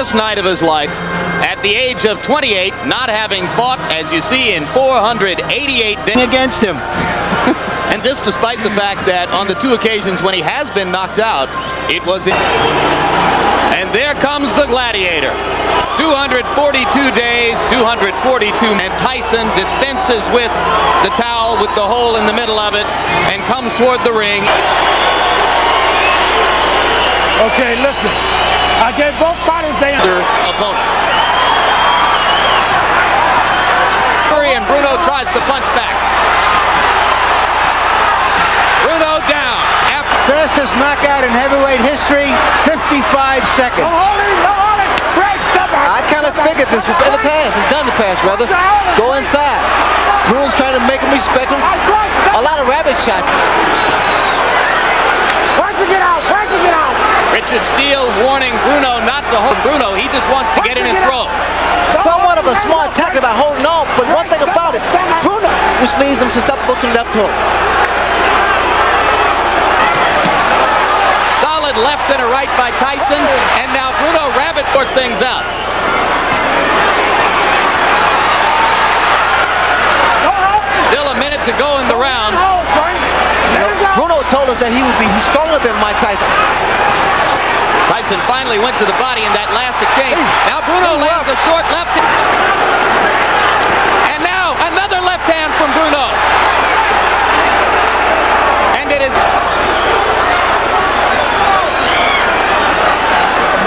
This night of his life, at the age of 28, not having fought, as you see, in 488 days against him. And this despite the fact that on the 2 occasions when he has been knocked out, it was in. And there comes the gladiator. 242 days, 242. And Tyson dispenses with the towel with the hole in the middle of it and comes toward the ring. Okay, listen. I gave both fighters their opponent. And Bruno tries to punch back. Bruno down. Fastest knockout in heavyweight history, 55 seconds. I kind of figured this would be in the past. It's done in the past, rather. Go inside. Bruno's trying to make him respect him. A lot of rabbit shots. Richard Steele warning Bruno not to hold Bruno. He just wants to get in and throw. Somewhat of a smart tactic about holding on, but one thing about it, Bruno, which leaves him susceptible to left hook. Solid left and a right by Tyson, and now Bruno rabbit worked things out. Still a minute to go in the round. Bruno told us that he would be stronger than Mike Tyson. Tyson finally went to the body in that last exchange. Now Bruno lands a short left. And now another left hand from Bruno. And it is...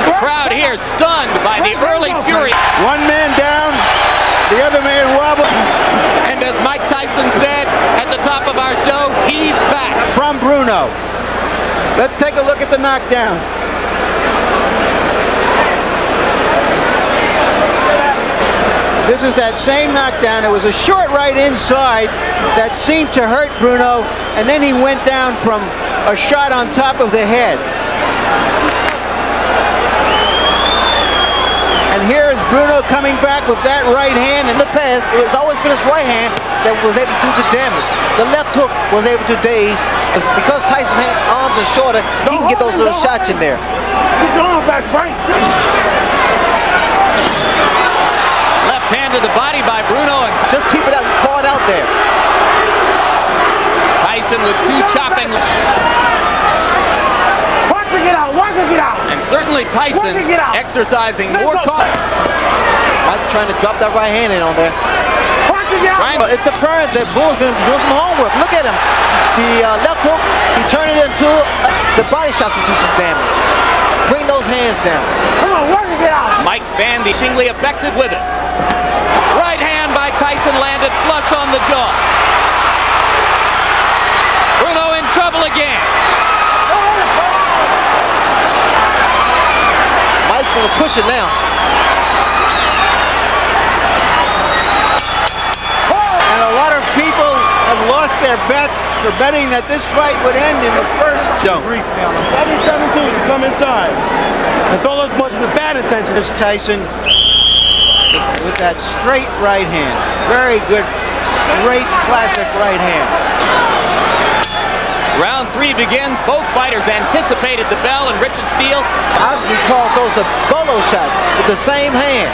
The crowd here stunned by the early fury. One man down, the other man wobbled. And as Mike Tyson said at the top of our show, he's back. From Bruno. Let's take a look at the knockdown. This is that same knockdown. It was a short right inside that seemed to hurt Bruno, and then he went down from a shot on top of the head. And here is Bruno coming back with that right hand. In the past, it's always been his right hand that was able to do the damage. The left hook was able to daze. Because Tyson's arms are shorter, he can get those little shots in there. He's going back, Frank. Left hand to the body by Bruno, and just keep it out. It's caught out there. Tyson with 2 chopping. Watch it get out. Watch it get out. And certainly Tyson exercising more caution. Mike trying to drop that right hand in on there. Watch it get out. It's apparent that Bruno's been doing some homework. Look at him. The left hook, he turned it into the body shots will do some damage. Bring those hands down. Come on, watch it get out. Mike Van shingly effective with it. Right hand by Tyson landed flush on the jaw. Bruno in trouble again. Mike's going to push it now. And a lot of people have lost their bets for betting that this fight would end in the first jump. 77 dudes to come inside. And throw as much of the bad intention. There's Tyson with that straight right hand. Very good, straight, classic right hand. Round 3 begins. Both fighters anticipated the bell, and Richard Steele, I recall throws a bolo shot with the same hand.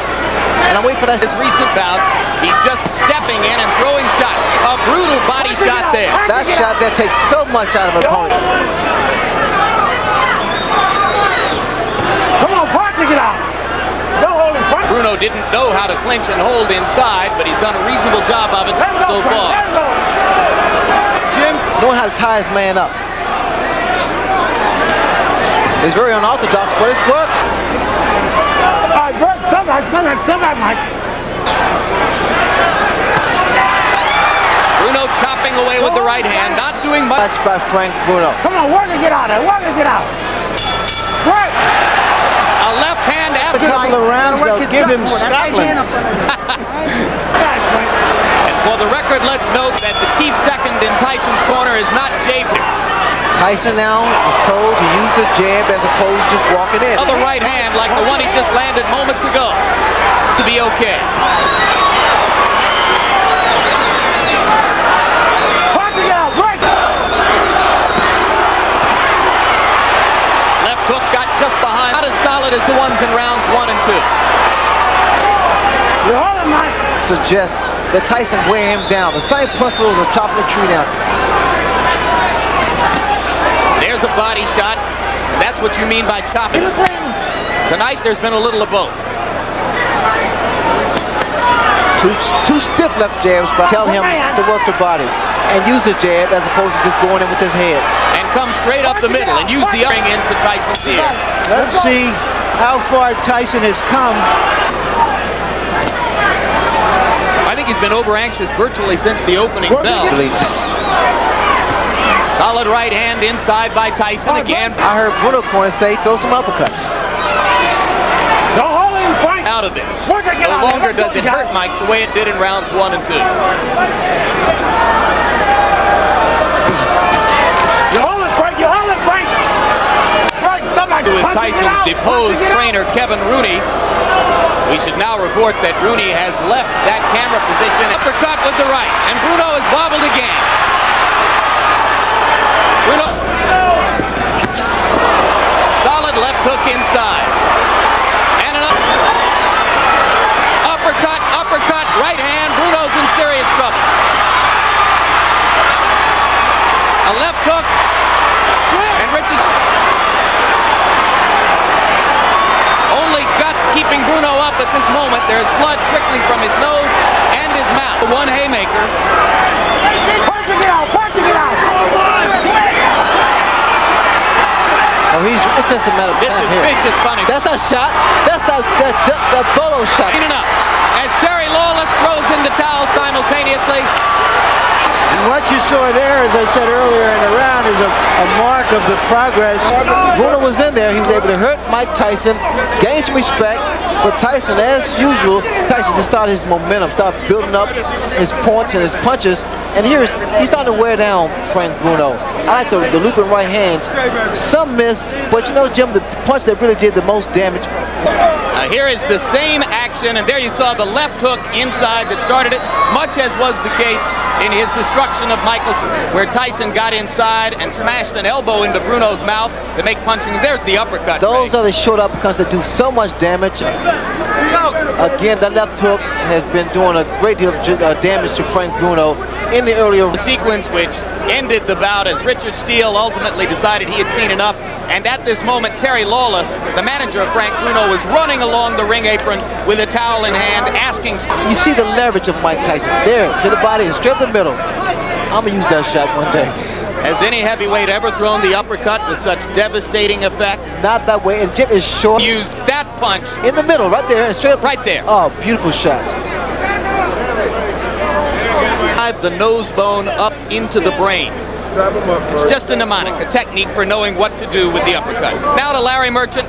And I'm waiting for that. His recent bouts, he's just stepping in and throwing shots. A brutal body shot there. That shot there takes so much out of an opponent. Come on, watch it get out. Don't hold in front. Bruno didn't know how to clinch and hold inside, but he's done a reasonable job of it so far. Jim, knowing how to tie his man up. It's very unorthodox, but it's work. All right, Bert, step back, Mike. Bruno chopping away with the right hand, not doing much. That's by Frank Bruno. Come on, work it, get out there. Work it, get out. Right. A left hand after. a couple of rounds, they'll give him Scotland. And for the record, let's note that the chief second in Tyson's corner is not Jay. Tyson now is told to use the jab as opposed to just walking in. Another right hand like the one he just landed moments ago to be okay. Left hook got just behind. Not as solid as the ones in rounds 1 and 2. suggest that Tyson wear him down. The same principle as chopping a tree down. There's a body shot. That's what you mean by chopping. Tonight, there's been a little of both. Two stiff left jabs, but tell him to work the body and use the jab as opposed to just going in with his head. And come straight up the middle and use the upper into Tyson's ear. Let's see how far Tyson has come. I think he's been over-anxious virtually since the opening bell. Solid right hand inside by Tyson again. I heard Bruno corner say throw some uppercuts. Don't hold him, Frank. Out of this. No No longer does it hurt Mike the way it did in rounds 1 and 2. You hold it, Frank. You hold it, Frank. Frank, somebody. With Tyson's deposed trainer Kevin Rooney, we should now report that Rooney has left that camera position. Uppercut with the right, and Bruno is wobbled again. Bruno. Solid left hook inside. And an uppercut, right hand. Bruno's in serious trouble. A left hook, and Richard. Only guts keeping Bruno up at this moment. There's blood trickling from his nose and his mouth. One haymaker. Oh, it's just a matter of This time is here. vicious punishment. That's not shot. That's not the bolo shot. Enough. As Terry Lawless throws in the towel simultaneously. And what you saw there, as I said earlier in the round, is a mark of the progress. Bruno was in there. He was able to hurt Mike Tyson, gain some respect. But Tyson, as usual, Tyson just started his momentum, started building up his points and his punches. And he's starting to wear down Frank Bruno. I like the looping right hand. Some miss, but you know, Jim, the punch that really did the most damage. Here is the same action, and there you saw the left hook inside that started it, much as was the case in his destruction of Michaels, where Tyson got inside and smashed an elbow into Bruno's mouth to make punching. There's the uppercut. Those are the short uppercuts that do so much damage. Again, that left hook has been doing a great deal of damage to Frank Bruno in the earlier sequence, which ended the bout as Richard Steele ultimately decided he had seen enough. And at this moment, Terry Lawless, the manager of Frank Bruno, was running along the ring apron with a towel in hand, asking. You see the leverage of Mike Tyson there to the body and straight up the middle. I'm gonna use that shot one day. Has any heavyweight ever thrown the uppercut with such devastating effect? Not that way, and Jim is short. Used that punch in the middle, right there, and straight up. Right there. Oh, beautiful shot. Drive the nose bone up into the brain. It's just a mnemonic, a technique for knowing what to do with the uppercut. Now to Larry Merchant.